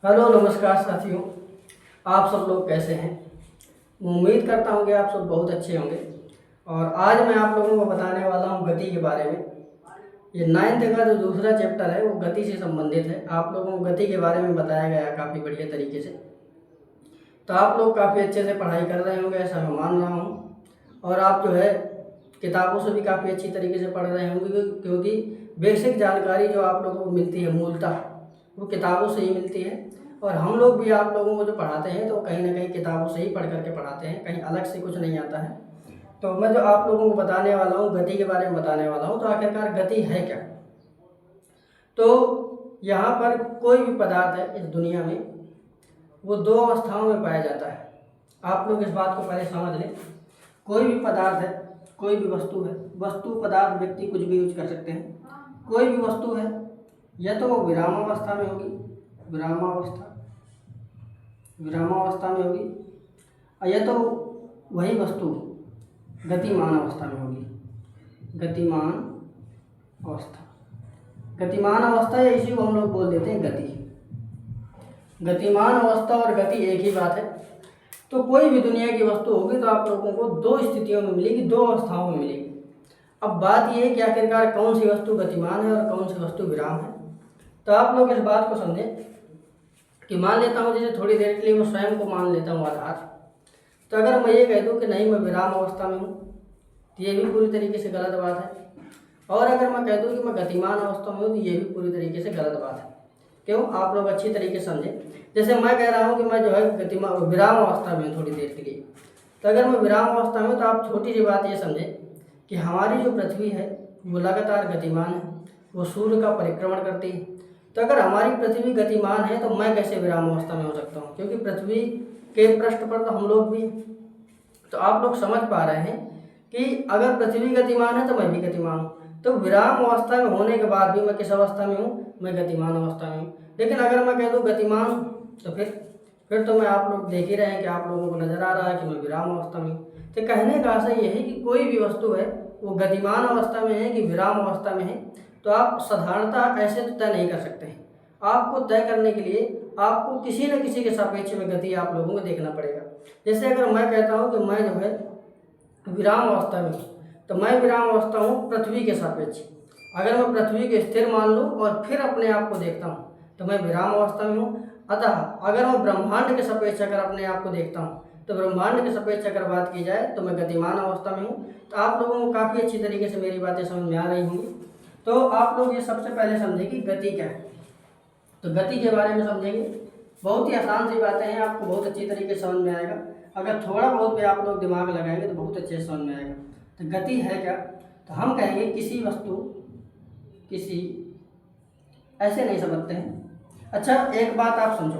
Hello नमस्कार साथियों। आप सब लोग कैसे हैं? उम्मीद करता हूँ कि आप सब बहुत अच्छे होंगे। और आज मैं आप लोगों को बताने वाला हूँ गति के बारे में। ये 9th का जो दूसरा चैप्टर है वो गति से संबंधित है। आप लोगों को गति के बारे में बताया गया है काफ़ी बढ़िया तरीके से। तो आप लोग काफ़ी अच्छे से पढ़ाई कर रहे होंगे ऐसा मैं मान रहा हूँ। और आप जो है किताबों से भी काफ़ी अच्छी तरीके से पढ़ रहे होंगे, क्योंकि बेसिक जानकारी जो आप लोगों को मिलती है मूलतः वो किताबों से ही मिलती है। और हम लोग भी आप लोगों को जो पढ़ाते हैं तो कहीं ना कहीं किताबों से ही पढ़ करके पढ़ाते हैं, कहीं अलग से कुछ नहीं आता है। तो मैं जो आप लोगों को बताने वाला हूँ गति के बारे में बताने वाला हूँ। तो आखिरकार गति है क्या? तो यहाँ पर कोई भी पदार्थ है इस दुनिया में वो दो अवस्थाओं में पाया जाता है। आप लोग इस बात को पहले समझ लें। कोई भी पदार्थ है, कोई भी वस्तु है, वस्तु पदार्थ व्यक्ति कुछ भी यूज कर सकते हैं। कोई भी वस्तु है या तो वो विरामावस्था में होगी, विरामावस्था में होगी, और या तो वही वस्तु गतिमान अवस्था में होगी, गतिमान अवस्था या इसी को हम लोग बोल देते हैं गति। गतिमान अवस्था और गति एक ही बात है। तो कोई भी दुनिया की वस्तु होगी तो आप लोगों को दो स्थितियों में मिलेगी, दो अवस्थाओं में मिलेगी। अब बात यह है कि आखिरकार कौन सी वस्तु गतिमान है और कौन सी वस्तु विराम है। तो आप लोग इस बात को समझें कि मान लेता हूँ, जैसे थोड़ी देर के लिए मैं स्वयं को मान लेता हूँ आधार। तो अगर मैं ये कह दूँ कि नहीं मैं विराम अवस्था में हूँ तो ये भी पूरी तरीके से गलत बात है। और अगर मैं कह दूँ कि मैं गतिमान अवस्था में हूँ तो ये भी पूरी तरीके से गलत बात है। क्यों? आप लोग अच्छी तरीके से समझें। जैसे मैं कह रहा हूँ कि मैं जो है विराम अवस्था में हूँ थोड़ी देर के लिए, तो अगर मैं विराम अवस्था में हूँ तो आप छोटी सी बात ये समझें कि हमारी जो पृथ्वी है वो लगातार गतिमान है, वो सूर्य का परिक्रमण करती है। तो अगर हमारी पृथ्वी गतिमान है तो मैं कैसे विराम अवस्था में हो सकता हूँ? क्योंकि पृथ्वी के पृष्ठ पर तो हम लोग भी। तो आप लोग समझ पा रहे हैं कि अगर पृथ्वी गतिमान है तो मैं भी गतिमान हूँ। तो विराम अवस्था में होने के बाद भी मैं किस अवस्था में हूँ? मैं गतिमान अवस्था में हूँ। लेकिन अगर मैं कह दूँ गतिमान तो फिर तो मैं आप लोग देख ही रहे हैं कि आप लोगों को नजर आ रहा है कि मैं विराम अवस्था में हूँ। तो कहने का आशय यह है कि कोई भी वस्तु है वो गतिमान अवस्था में है कि विराम अवस्था में है, तो आप साधारणतः ऐसे तो तय नहीं कर सकते हैं। आपको तय करने के लिए आपको किसी न किसी के सापेक्ष में गति आप लोगों को देखना पड़ेगा। जैसे अगर मैं कहता हूँ कि मैं जो है विराम अवस्था में हूँ, तो मैं विराम अवस्था हूँ पृथ्वी के सापेक्ष। अगर मैं पृथ्वी को स्थिर मान लूँ और फिर अपने आप को देखता हूँ तो मैं विराम अवस्था में हूँ। अतः अगर मैं ब्रह्मांड के सापेक्ष अगर अपने आप को देखता हूँ तो ब्रह्मांड के सापेक्ष अगर बात की जाए तो मैं गतिमान अवस्था में हूँ। तो आप लोगों को काफ़ी अच्छी तरीके से मेरी बातें समझ में आ रही होंगी। तो आप लोग ये सबसे पहले समझें कि गति क्या है। तो गति के बारे में समझेंगे। बहुत ही आसान सी बातें हैं, आपको बहुत अच्छी तरीके से समझ में आएगा। अगर थोड़ा बहुत भी आप लोग दिमाग लगाएंगे तो बहुत अच्छे से समझ में आएगा। तो गति है क्या? तो हम कहेंगे किसी वस्तु किसी ऐसे नहीं समझते हैं। अच्छा एक बात आप समझो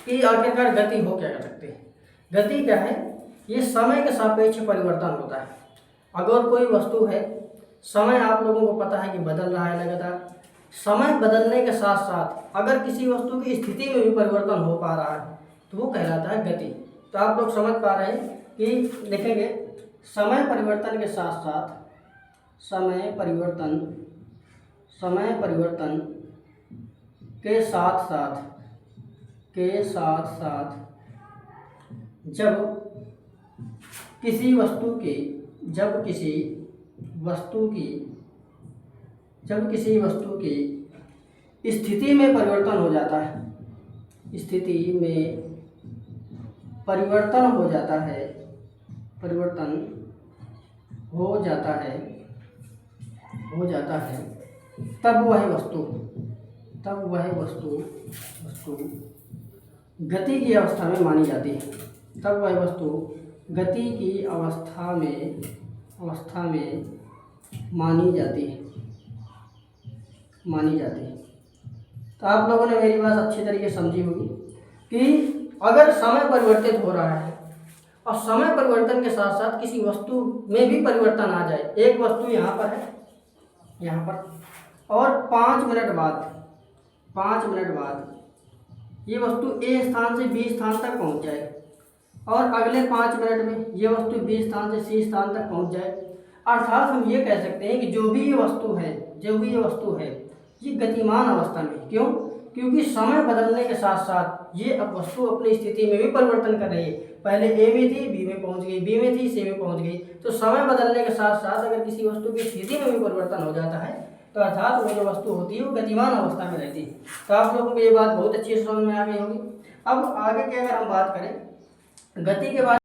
कि आखिरकार गति हो क्या कर सकते हैं। गति क्या है? ये समय के सापेक्ष परिवर्तन होता है। अगर कोई वस्तु है, समय आप लोगों को पता है कि बदल रहा है लगातार। समय बदलने के साथ साथ अगर किसी वस्तु की स्थिति में भी परिवर्तन हो पा रहा है तो वो कहलाता है गति। तो आप लोग समझ पा रहे हैं कि लिखेंगे समय परिवर्तन के साथ साथ समय परिवर्तन के साथ साथ जब किसी वस्तु की स्थिति में परिवर्तन हो जाता है, तब वह वस्तु गति की अवस्था में मानी जाती है। तब वह वस्तु गति की अवस्था में मानी जाती है। तो आप लोगों ने मेरी बात अच्छी तरीके से समझी होगी कि अगर समय परिवर्तित हो रहा है और समय परिवर्तन के साथ साथ किसी वस्तु में भी परिवर्तन आ जाए। एक वस्तु यहाँ पर है, यहाँ पर, और 5 मिनट बाद ये वस्तु ए स्थान से बी स्थान तक पहुँच जाए और अगले 5 मिनट में ये वस्तु बी स्थान से सी स्थान तक पहुँच जाए। अर्थात हम ये कह सकते हैं कि जो भी ये वस्तु है ये गतिमान अवस्था में। क्यों? क्योंकि समय बदलने के साथ साथ ये अब वस्तु अपनी स्थिति में भी परिवर्तन कर रही है। पहले ए में थी, बी में पहुंच गई, बी में थी, सी में पहुंच गई। तो समय बदलने के साथ साथ अगर किसी वस्तु की स्थिति में भी परिवर्तन हो जाता है तो अर्थात वो जो वस्तु होती है वो गतिमान अवस्था में रहती है। तो आप लोगों को ये बात बहुत अच्छी समझ में आ गई होगी। अब आगे की अगर हम बात करें गति के बाद